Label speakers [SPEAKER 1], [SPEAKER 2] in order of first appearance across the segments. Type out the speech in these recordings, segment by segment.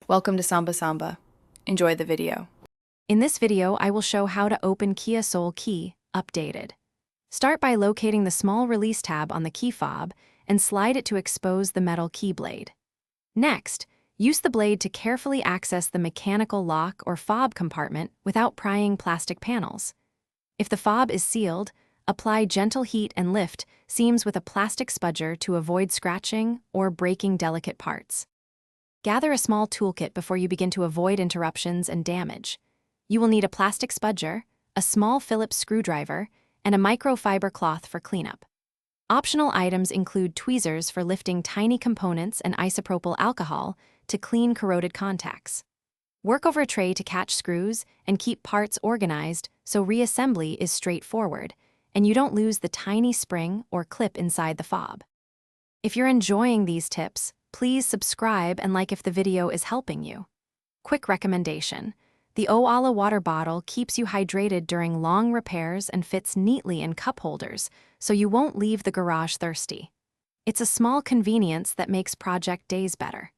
[SPEAKER 1] Welcome to Samba Samba. Enjoy the video.
[SPEAKER 2] In this video, I will show how to open Kia Soul Key, updated. Start by locating the small release tab on the key fob and slide it to expose the metal key blade. Next, use the blade to carefully access the mechanical lock or fob compartment without prying plastic panels. If the fob is sealed, apply gentle heat and lift seams with a plastic spudger to avoid scratching or breaking delicate parts. Gather a small toolkit before you begin to avoid interruptions and damage. You will need a plastic spudger, a small Phillips screwdriver, and a microfiber cloth for cleanup. Optional items include tweezers for lifting tiny components and isopropyl alcohol to clean corroded contacts. Work over a tray to catch screws and keep parts organized so reassembly is straightforward, and you don't lose the tiny spring or clip inside the fob. If you're enjoying these tips, please subscribe and like if the video is helping you. Quick recommendation: the Oala water bottle keeps you hydrated during long repairs and fits neatly in cup holders, so you won't leave the garage thirsty. It's a small convenience that makes project days better.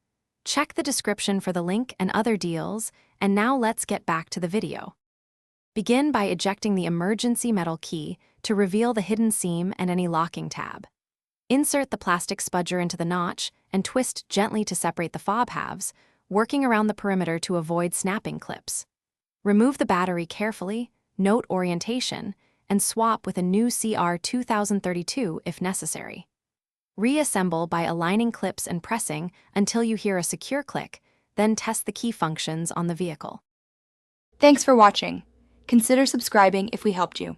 [SPEAKER 2] Check the description for the link and other deals, and now let's get back to the video. Begin by ejecting the emergency metal key to reveal the hidden seam and any locking tab. Insert the plastic spudger into the notch and twist gently to separate the fob halves, working around the perimeter to avoid snapping clips. Remove the battery carefully, note orientation, and swap with a new CR 2032 if necessary. Reassemble by aligning clips and pressing until you hear a secure click, then test the key functions on the vehicle.
[SPEAKER 3] Thanks for watching. Consider subscribing if we helped you.